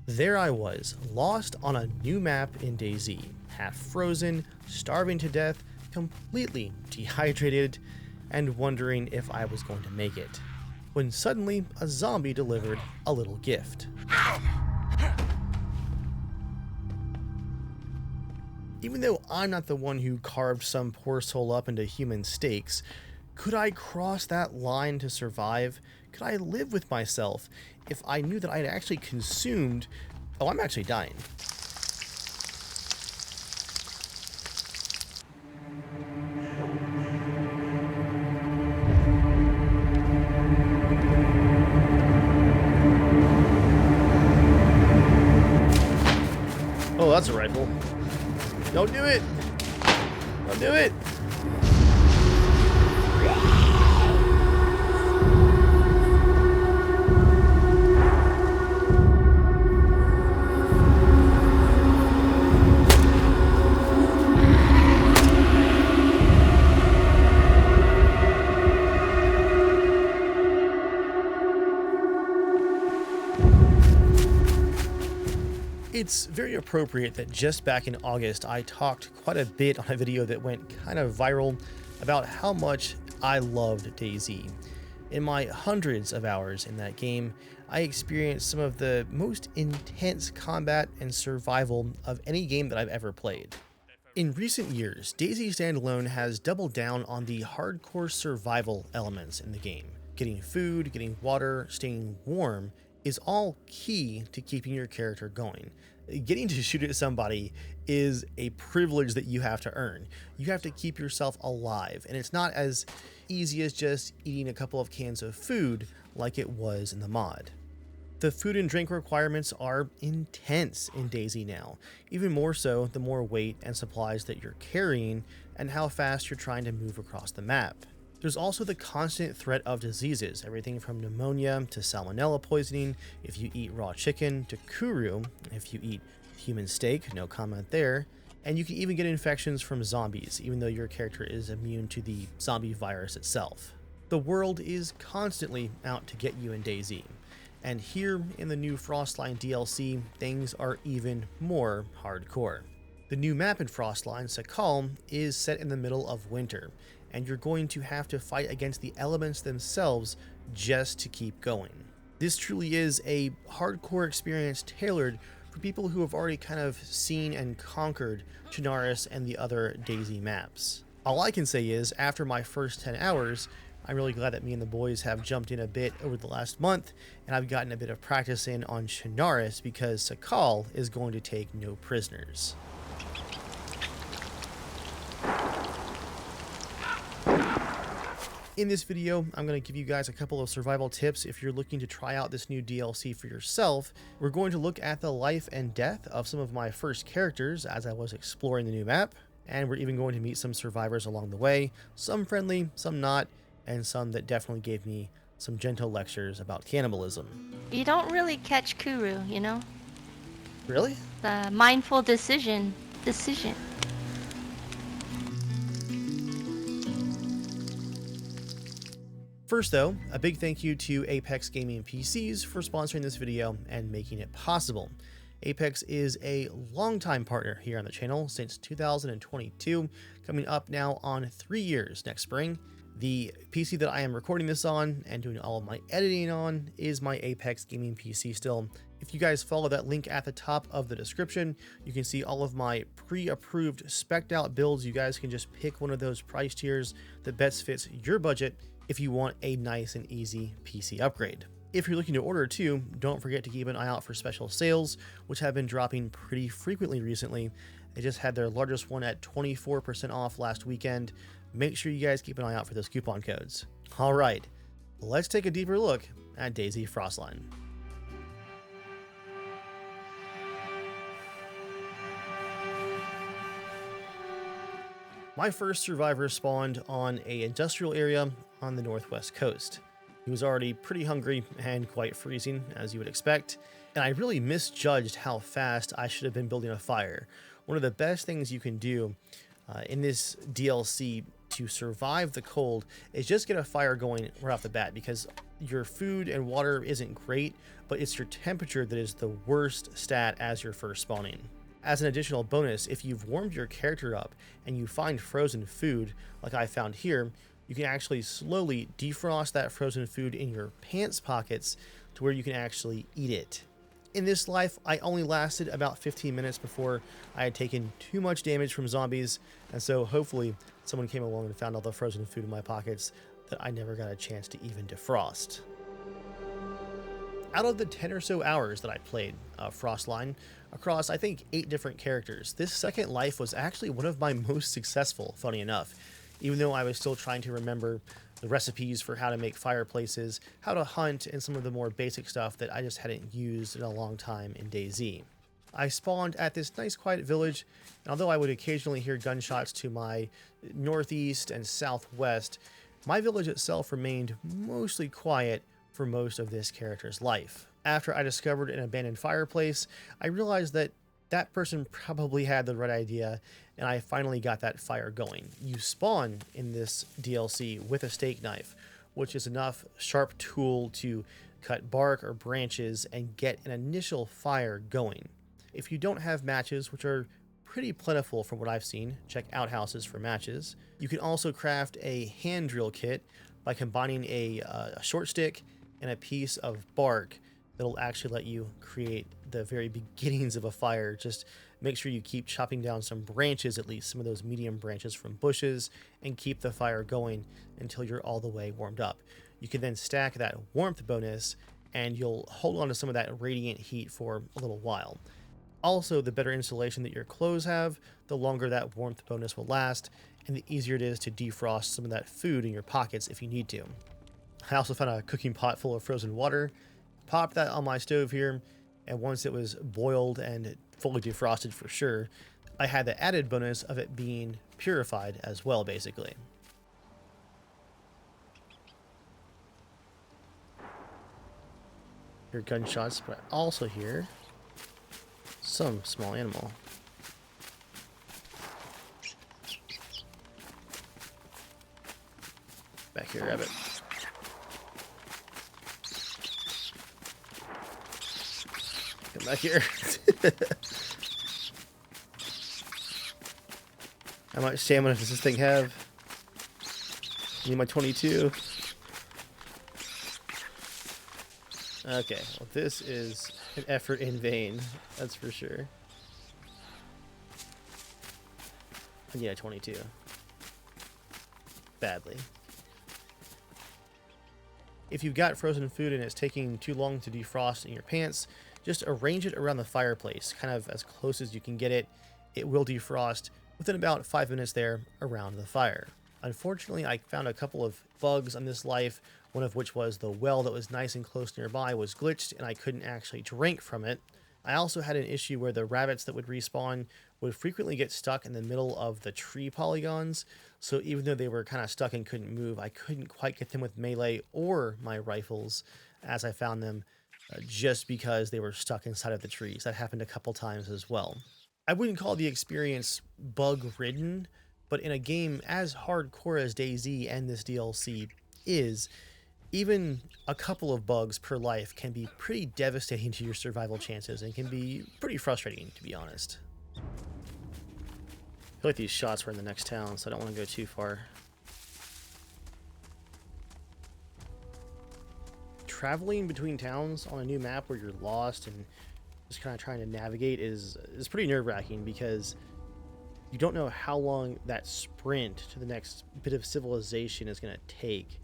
There I was, lost on a new map in DayZ, half frozen, starving to death, completely dehydrated, and wondering if I was going to make it, when suddenly a zombie delivered a little gift. Even though I'm not the one who carved some poor soul up into human steaks, could I cross that line to survive? Could I live with myself if I knew that I had actually consumed... Oh, I'm actually dying. Oh, that's a rifle. Don't do it! Don't do it! It's very appropriate that just back in August I talked quite a bit on a video that went kind of viral about how much I loved DayZ. In my hundreds of hours in that game, I experienced some of the most intense combat and survival of any game that I've ever played. In recent years, DayZ Standalone has doubled down on the hardcore survival elements in the game. Getting food, getting water, staying warm is all key to keeping your character going. Getting to shoot at somebody is a privilege that you have to earn. You have to keep yourself alive, and it's not as easy as just eating a couple of cans of food like it was in the mod. The food and drink requirements are intense in DayZ now, even more so the more weight and supplies that you're carrying and how fast you're trying to move across the map. There's also the constant threat of diseases, everything from pneumonia to salmonella poisoning if you eat raw chicken, to kuru if you eat human steak, no comment there, and you can even get infections from zombies, even though your character is immune to the zombie virus itself. The world is constantly out to get you in DayZ, and here in the new Frostline DLC, things are even more hardcore. The new map in Frostline, Sakhal, is set in the middle of winter, and you're going to have to fight against the elements themselves just to keep going. This truly is a hardcore experience tailored for people who have already kind of seen and conquered Chernarus and the other DayZ maps. All I can say is, after my first 10 hours, I'm really glad that me and the boys have jumped in a bit over the last month, and I've gotten a bit of practice in on Chernarus because Sakhal is going to take no prisoners. In this video, I'm going to give you guys a couple of survival tips if you're looking to try out this new DLC for yourself. We're going to look at the life and death of some of my first characters as I was exploring the new map, and we're even going to meet some survivors along the way, some friendly, some not, and some that definitely gave me some gentle lectures about cannibalism. You don't really catch kuru, you know? Really? The mindful decision. First though, a big thank you to Apex Gaming PCs for sponsoring this video and making it possible. Apex is a longtime partner here on the channel since 2022, coming up now on 3 years next spring. The PC that I am recording this on and doing all of my editing on is my Apex Gaming PC still. If you guys follow that link at the top of the description, you can see all of my pre-approved spec'd out builds. You guys can just pick one of those price tiers that best fits your budget if you want a nice and easy PC upgrade. If you're looking to order too, don't forget to keep an eye out for special sales, which have been dropping pretty frequently recently. They just had their largest one at 24% off last weekend. Make sure you guys keep an eye out for those coupon codes. All right, let's take a deeper look at DayZ Frostline. My first survivor spawned on an industrial area on the northwest coast. He was already pretty hungry and quite freezing, as you would expect, and I really misjudged how fast I should have been building a fire. One of the best things you can do in this DLC to survive the cold is just get a fire going right off the bat, because Your food and water isn't great, but it's your temperature that is the worst stat as you're first spawning. As an additional bonus, if you've warmed your character up and you find frozen food, like I found here, you can actually slowly defrost that frozen food in your pants pockets to where you can actually eat it. In this life, I only lasted about 15 minutes before I had taken too much damage from zombies, and so hopefully someone came along and found all the frozen food in my pockets that I never got a chance to even defrost. Out of the 10 or so hours that I played Frostline across, I think, 8 different characters, this second life was actually one of my most successful, funny enough, even though I was still trying to remember the recipes for how to make fireplaces, how to hunt, and some of the more basic stuff that I just hadn't used in a long time in DayZ. I spawned at this nice quiet village, and although I would occasionally hear gunshots to my northeast and southwest, my village itself remained mostly quiet for most of this character's life. After I discovered an abandoned fireplace, I realized that that person probably had the right idea, and I finally got that fire going. You spawn in this DLC with a steak knife, which is enough sharp tool to cut bark or branches and get an initial fire going. If you don't have matches, which are pretty plentiful from what I've seen, check outhouses for matches. You can also craft a hand drill kit by combining a short stick and a piece of bark that'll actually let you create the very beginnings of a fire. Just make sure you keep chopping down some branches, at least some of those medium branches from bushes, and keep the fire going until you're all the way warmed up. You can then stack that warmth bonus and you'll hold on to some of that radiant heat for a little while. Also, the better insulation that your clothes have, the longer that warmth bonus will last, and the easier it is to defrost some of that food in your pockets if you need to. I also found a cooking pot full of frozen water, popped that on my stove here, and once it was boiled and fully defrosted for sure, I had the added bonus of it being purified as well, basically. Hear gunshots, but I also hear some small animal. Back here, rabbit. Come back here. How much stamina does this thing have? Need my 22. Okay, well, this is an effort in vain, that's for sure. I need a 22. Badly. If you've got frozen food and it's taking too long to defrost in your pants, just arrange it around the fireplace, kind of as close as you can get it. It will defrost within about 5 minutes there around the fire. Unfortunately, I found a couple of bugs on this life, one of which was the well that was nice and close nearby was glitched and I couldn't actually drink from it. I also had an issue where the rabbits that would respawn would frequently get stuck in the middle of the tree polygons, so even though they were kind of stuck and couldn't move, I couldn't quite get them with melee or my rifles as I found them just because they were stuck inside of the trees. That happened a couple times as well. I wouldn't call the experience bug-ridden, but in a game as hardcore as DayZ and this DLC is, even a couple of bugs per life can be pretty devastating to your survival chances and can be pretty frustrating, to be honest. I feel like these shots were in the next town, so I don't want to go too far. Traveling between towns on a new map where you're lost and just kind of trying to navigate is pretty nerve-wracking because you don't know how long that sprint to the next bit of civilization is going to take.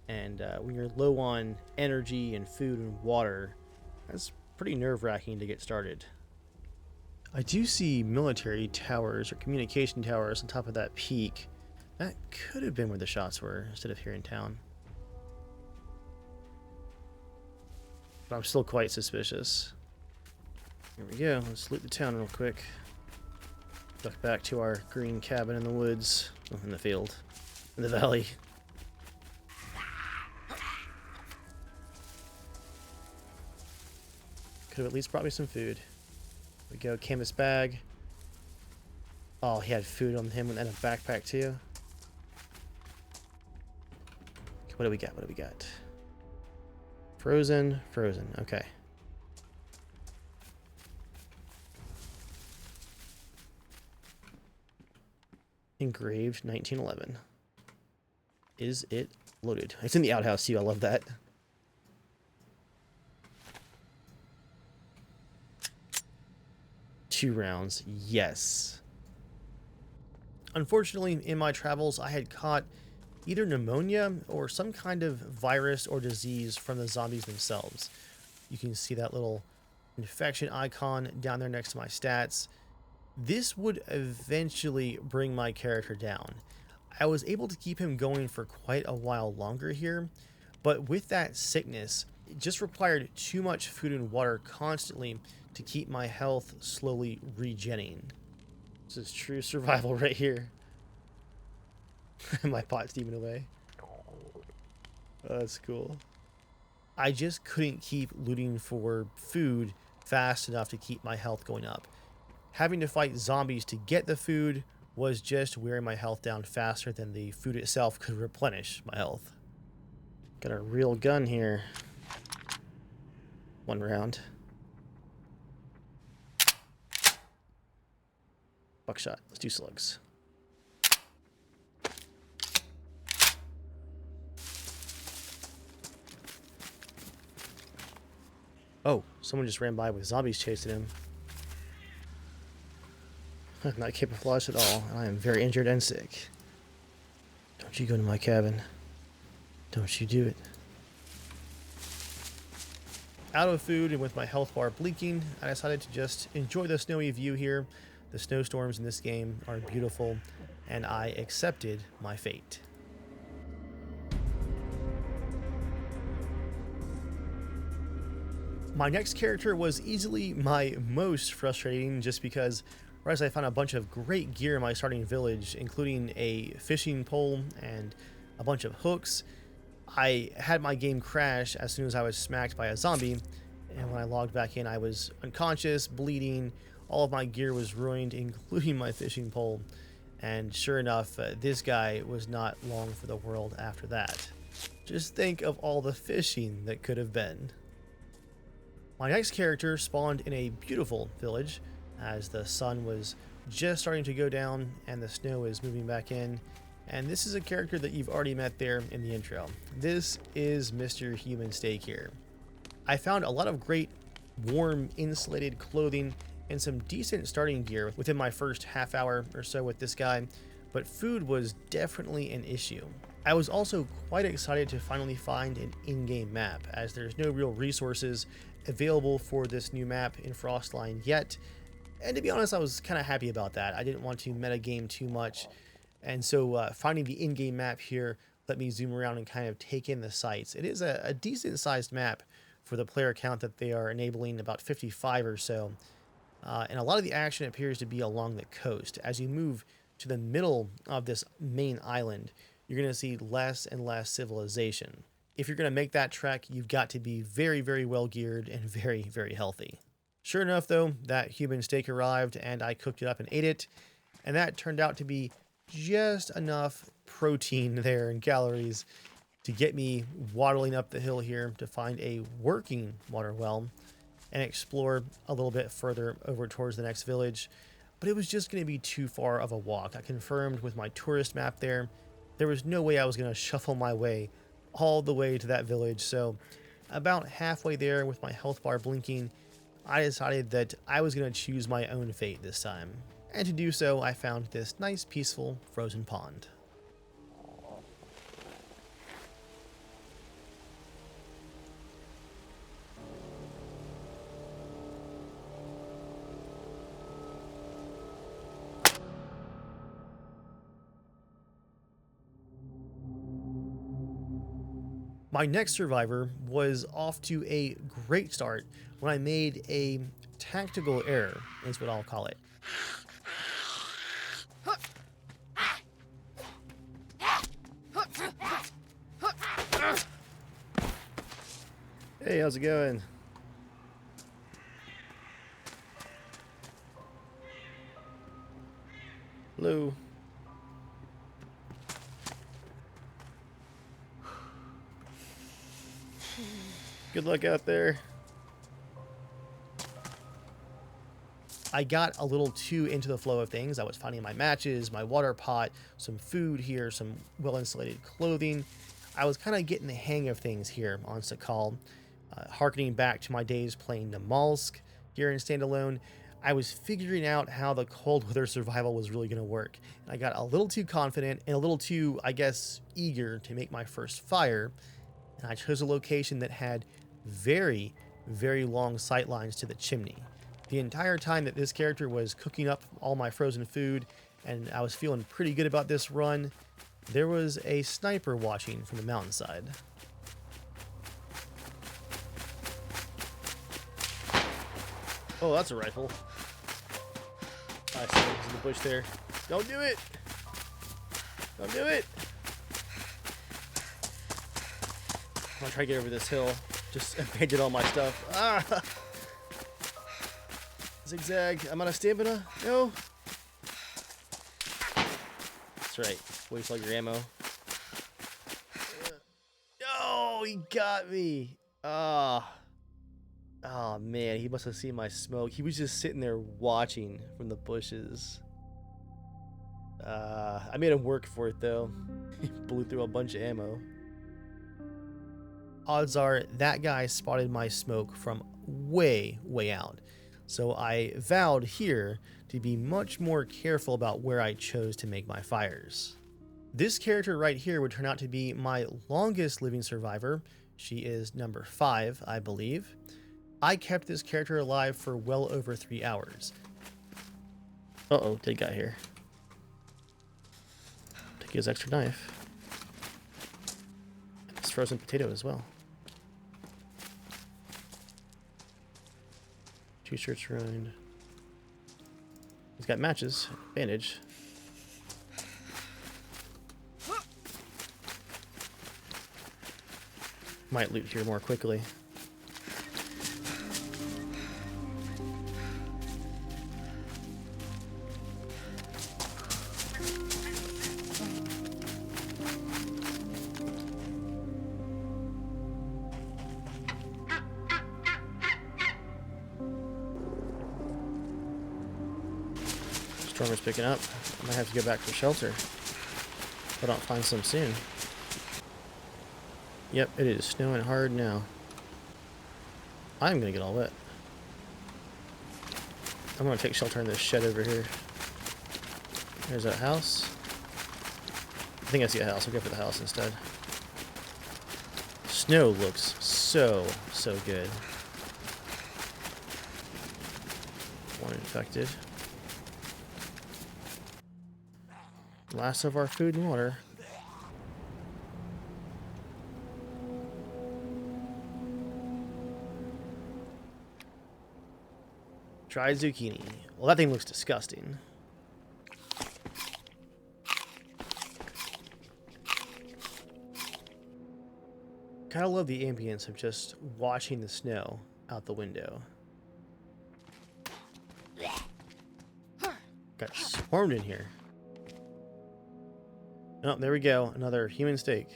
And when you're low on energy and food and water, that's pretty nerve-wracking to get started. I do see military towers or communication towers on top of that peak. That could have been where the shots were instead of here in town. But I'm still quite suspicious. Here we go. Let's loot the town real quick. Duck back to our green cabin in the woods. Oh, in the field. In the valley. Could have at least brought me some food. Here we go. Canvas bag. Oh, he had food on him and a backpack too. Okay, what do we got? What do we got? Frozen, frozen. Okay. Engraved 1911. Is it loaded? It's in the outhouse too. I love that. Two rounds. Yes. Unfortunately, in my travels, I had caught either pneumonia or some kind of virus or disease from the zombies themselves. You can see that little infection icon down there next to my stats. This would eventually bring my character down. I was able to keep him going for quite a while longer here, but with that sickness, it just required too much food and water constantly to keep my health slowly regenerating. This is true survival right here. My pot's steaming away. Oh, that's cool. I just couldn't keep looting for food fast enough to keep my health going up. Having to fight zombies to get the food was just wearing my health down faster than the food itself could replenish my health. Got a real gun here. One round. Buckshot. Let's do slugs. Oh, someone just ran by with zombies chasing him. I'm not camouflaged at all, and I am very injured and sick. Don't you go to my cabin. Don't you do it. Out of food and with my health bar blinking, I decided to just enjoy the snowy view here. The snowstorms in this game are beautiful, and I accepted my fate. My next character was easily my most frustrating just because right as I found a bunch of great gear in my starting village, including a fishing pole and a bunch of hooks, I had my game crash as soon as I was smacked by a zombie, and when I logged back in I was unconscious, bleeding, all of my gear was ruined, including my fishing pole, and sure enough, this guy was not long for the world after that. Just think of all the fishing that could have been. My next character spawned in a beautiful village as the sun was just starting to go down and the snow is moving back in. And this is a character that you've already met there in the intro. This is Mr. Human Steak here. I found a lot of great warm insulated clothing and some decent starting gear within my first half hour or so with this guy, but food was definitely an issue. I was also quite excited to finally find an in-game map, as there's no real resources available for this new map in Frostline yet, and to be honest, I was kind of happy about that. I didn't want to metagame too much, and so finding the in-game map here let me zoom around and kind of take in the sights. It is a decent sized map for the player count that they are enabling, about 55 or so, and a lot of the action appears to be along the coast. As you move to the middle of this main island, you're going to see less and less civilization. If you're going to make that trek, you've got to be very, very well geared and very, very healthy. Sure enough, though, that human steak arrived and I cooked it up and ate it, and that turned out to be just enough protein there and calories to get me waddling up the hill here to find a working water well and explore a little bit further over towards the next village. But it was just going to be too far of a walk. I confirmed with my tourist map there was no way I was going to shuffle my way all the way to that village. So about halfway there with my health bar blinking, I decided that I was going to choose my own fate this time. And to do so, I found this nice, peaceful, frozen pond. My next survivor was off to a great start when I made a tactical error, is what I'll call it. Hey, how's it going? Hello. Good luck out there. I got a little too into the flow of things. I was finding my matches, my water pot, some food here, some well-insulated clothing. I was kind of getting the hang of things here on Sakhal, harkening back to my days playing Namalsk here in Standalone. I was figuring out how the cold weather survival was really going to work. And I got a little too confident and a little too, I guess, eager to make my first fire. And I chose a location that had very, very long sight lines to the chimney. The entire time that this character was cooking up all my frozen food and I was feeling pretty good about this run, there was a sniper watching from the mountainside. Oh, that's a rifle. I see it. He's in the bush there. Don't do it! Don't do it! I'm gonna try to get over this hill. Just abandoned all my stuff. Ah! Zigzag. I'm out of stamina. No. That's right. Waste all your ammo. No, he got me. Ah. Oh man, he must have seen my smoke. He was just sitting there watching from the bushes. I made him work for it though. He blew through a bunch of ammo. Odds are that guy spotted my smoke from way, way out. So I vowed here to be much more careful about where I chose to make my fires. This character right here would turn out to be my longest living survivor. She is number 5, I believe. I kept this character alive for well over 3 hours. Uh-oh, dead guy here. Take his extra knife. This frozen potato as well. 2 shirts ruined. He's got matches. Bandage. Might loot here more quickly. Storm is picking up. I might have to go back for shelter if I don't find some soon. Yep, it is snowing hard now. I'm gonna get all wet. I'm gonna take shelter in this shed over here. There's that house. I think I see a house. I'll go for the house instead. Snow looks so good. One infected. Last of our food and water. Dried zucchini. Well, that thing looks disgusting. Kind of love the ambience of just watching the snow out the window. Got swarmed in here. Oh, there we go. Another human steak.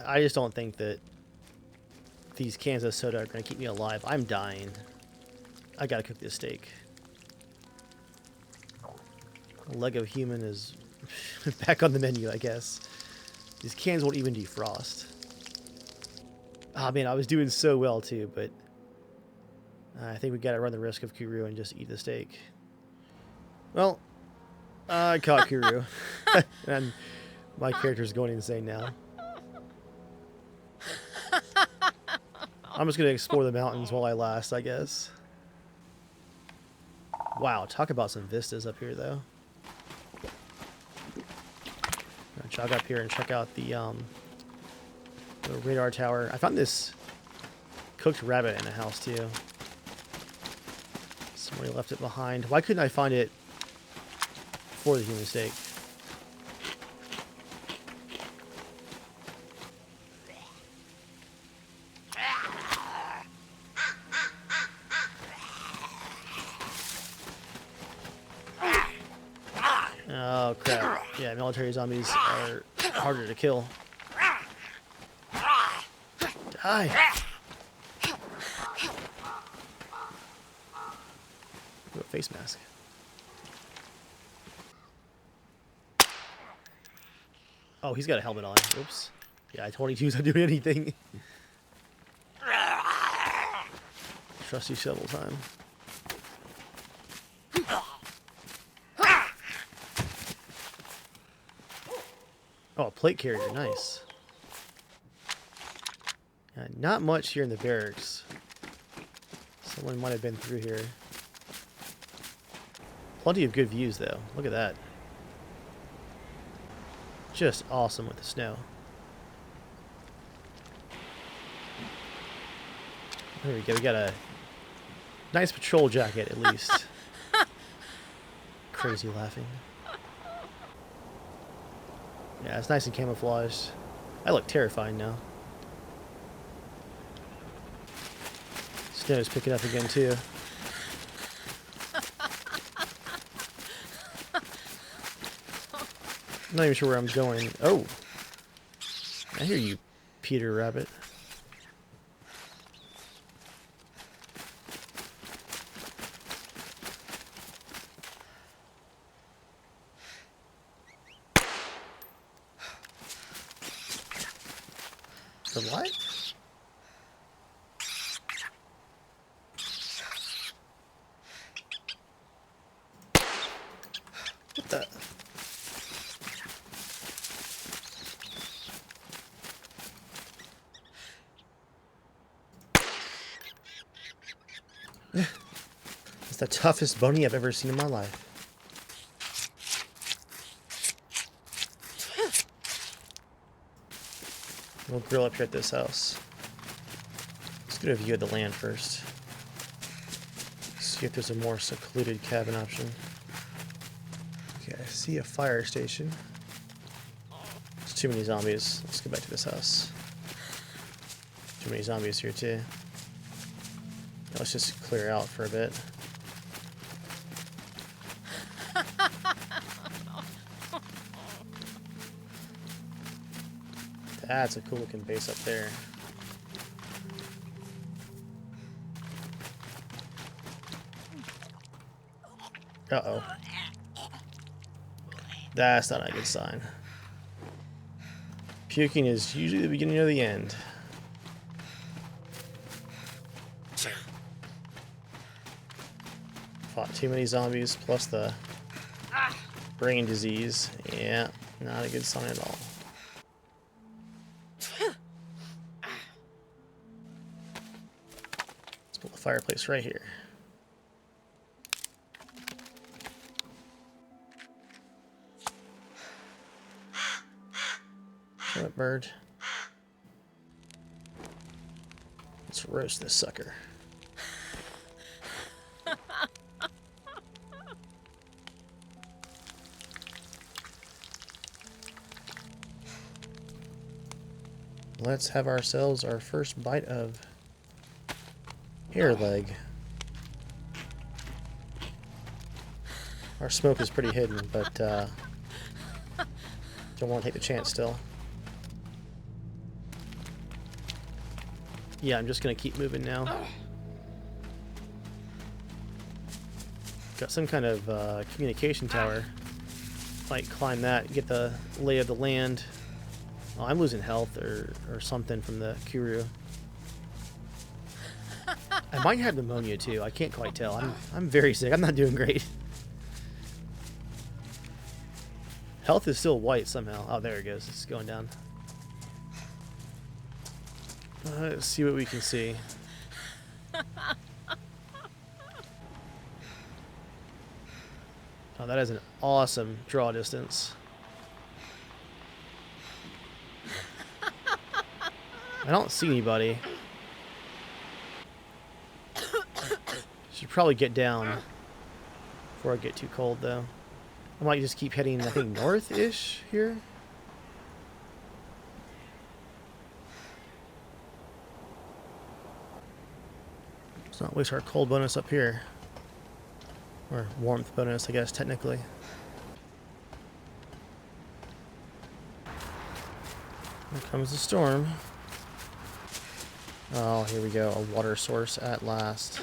I just don't think that these cans of soda are going to keep me alive. I'm dying. I gotta cook this steak. A leg of human is back on the menu, I guess. These cans won't even defrost. Oh man, I was doing so well too, but I think we gotta run the risk of Kuru and just eat the steak. Well, I caught Kuru. And my character's going insane now. I'm just gonna explore the mountains while I last, I guess. Wow, talk about some vistas up here though. I'm gonna jog up here and check out the radar tower. I found this cooked rabbit in the house too. Somebody left it behind. Why couldn't I find it for the human steak? military zombies are harder to kill. Die! Ooh, a face mask. Oh, he's got a helmet on. Oops. Yeah, 22's not doing anything. Trusty shovel time. Oh, a plate carrier, nice. Not much here in the barracks. Someone might have been through here. Plenty of good views, though. Look at that. Just awesome with the snow. There we go. We got a nice patrol jacket, at least. Crazy laughing. Yeah, it's nice and camouflaged. I look terrifying now. Snow's picking up again, too. I'm not even sure where I'm going. Oh! I hear you, Peter Rabbit. The what? What the? It's the toughest bunny I've ever seen in my life. We'll grill up here at this house. Let's get a view of the land first. See if there's a more secluded cabin option. Okay, I see a fire station. There's too many zombies. Let's go back to this house. Too many zombies here too. Now let's just clear out for a bit. That's a cool looking base up there. Uh-oh. That's not a good sign. Puking is usually the beginning of the end. Fought too many zombies plus the brain disease. Yeah, not a good sign at all. Let's build a fireplace right here. Shut up, bird. Let's roast this sucker. Let's have ourselves our first bite of hair leg. Our smoke is pretty hidden, but don't want to take the chance still. Yeah, I'm just going to keep moving now. Got some kind of communication tower. Might climb that, get the lay of the land. Oh, I'm losing health or something from the Kuru. I might have pneumonia too. I can't quite tell. I'm very sick. I'm not doing great. Health is still white somehow. Oh, there it goes. It's going down. Let's see what we can see. Oh, that is an awesome draw distance. I don't see anybody. Should probably get down before I get too cold, though. I might just keep heading, I think, north-ish here. Let's not waste our cold bonus up here. Or warmth bonus, I guess, technically. Here comes the storm. Oh, here we go. A water source at last.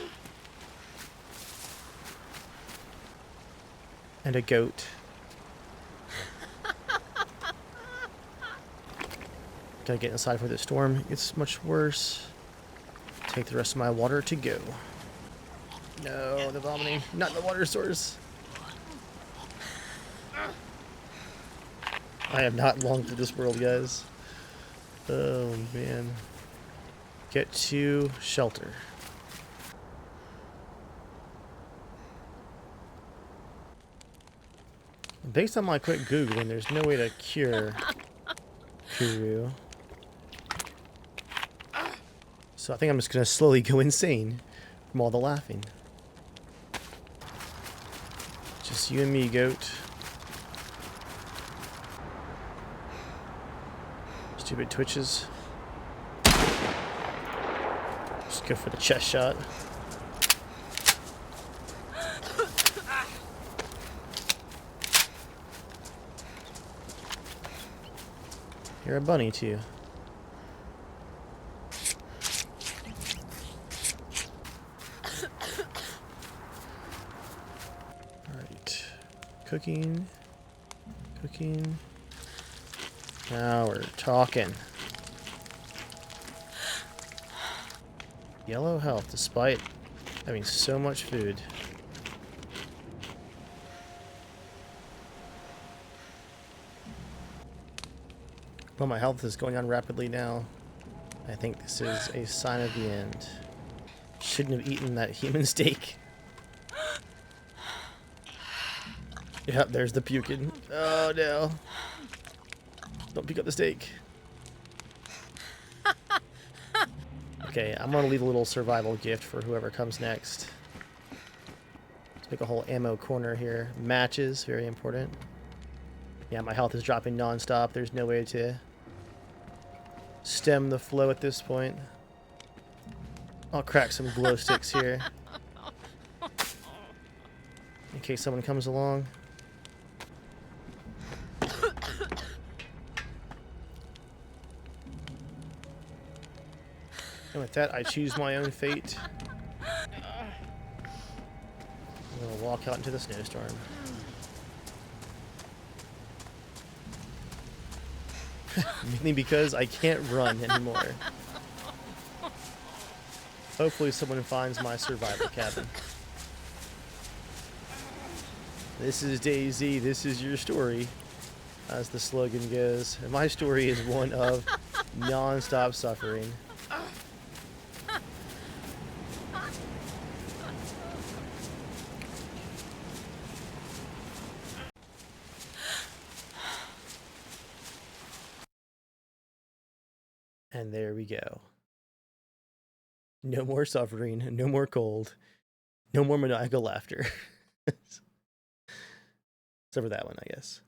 And a goat. Gotta get inside before the storm gets much worse. Take the rest of my water to go. No, the vomiting. Not in the water source. I am not long for this world, guys. Oh, man. Get to shelter. Based on my quick Googling, there's no way to cure Kuru. So I think I'm just going to slowly go insane from all the laughing. Just you and me, goat. Stupid twitches. Just go for the chest shot. You're a bunny too. Alright. Cooking. Cooking. Now we're talking. Yellow health despite having so much food. Well, my health is going on rapidly now. I think this is a sign of the end. Shouldn't have eaten that human steak. Yep, there's the puking. Oh no. Don't pick up the steak. Okay, I'm gonna leave a little survival gift for whoever comes next. Let's make a whole ammo corner here. Matches, very important. Yeah, my health is dropping non-stop. There's no way to stem the flow at this point. I'll crack some glow sticks here in case someone comes along. And with that, I choose my own fate. I'm gonna walk out into the snowstorm. Mainly because I can't run anymore. Hopefully someone finds my survival cabin. This is DayZ, this is your story, as the slogan goes. And my story is one of non-stop suffering. And there we go. No more suffering, no more cold, no more maniacal laughter. Except for that one, I guess.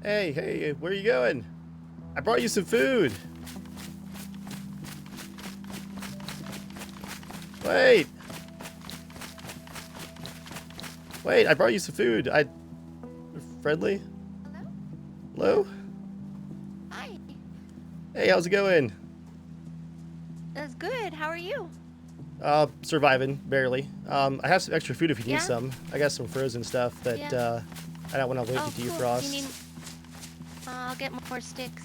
Hey, where are you going? I brought you some food. Wait, I brought you some food. Friendly? Hello? Hello? Hi. Hey, how's it going? That's good. How are you? Surviving, barely. I have some extra food if you need Yeah? some. I got some frozen stuff that, Yeah. I don't want to wait Oh, to cool. defrost. You need... I'll get more sticks.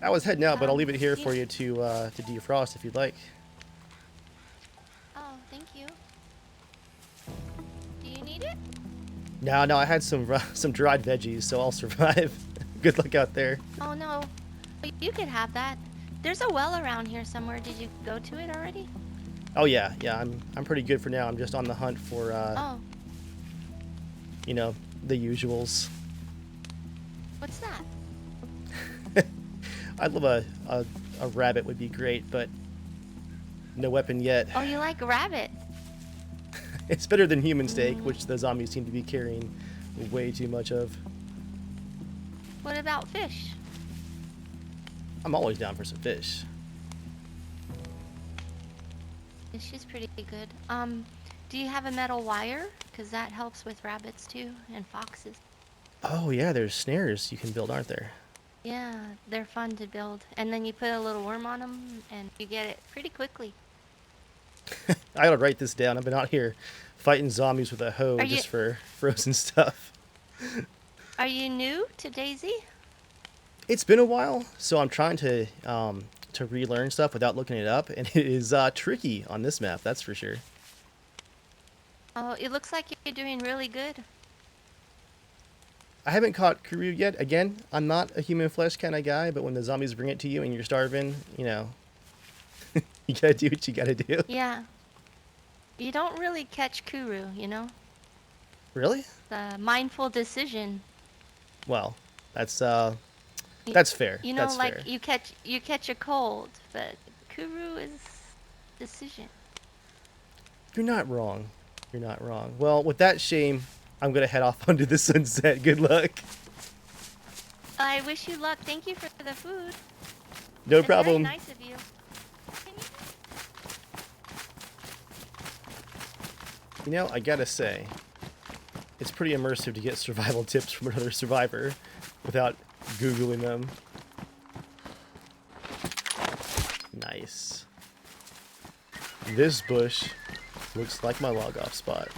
I was heading out, but I'll leave it here Yeah. for you to defrost if you'd like. Oh, thank you. Do you need it? No, I had some dried veggies, so I'll survive. Good luck out there. Oh, no. You could have that. There's a well around here somewhere. Did you go to it already? Oh yeah, I'm pretty good for now. I'm just on the hunt for Oh, you know, the usuals. what's that? I'd love a rabbit would be great, but no weapon yet. Oh, you like rabbit? It's better than human steak, which the zombies seem to be carrying way too much of. What about fish? I'm always down for some fish. Fish is pretty good. Do you have a metal wire? Because that helps with rabbits too, and foxes. Oh yeah, there's snares you can build, aren't there? Yeah, they're fun to build. And then you put a little worm on them, and you get it pretty quickly. I gotta write this down. I've been out here fighting zombies with a hoe just for frozen stuff. Are you new to DayZ? It's been a while, so I'm trying to relearn stuff without looking it up, and it is tricky on this map, that's for sure. Oh, it looks like you're doing really good. I haven't caught Kuru yet. Again, I'm not a human flesh kind of guy, but when the zombies bring it to you and you're starving, you know, you gotta do what you gotta do. Yeah. You don't really catch Kuru, you know? Really? The mindful decision. Well, that's fair. You know, that's like fair. you catch a cold, but Kuru is decision. You're not wrong. You're not wrong. Well, with that shame, I'm gonna head off onto the sunset. Good luck. I wish you luck. Thank you for the food. No It's problem. very nice of you. Can you... You know, I gotta say, it's pretty immersive to get survival tips from another survivor without Googling them. Nice. This bush looks like my log off spot.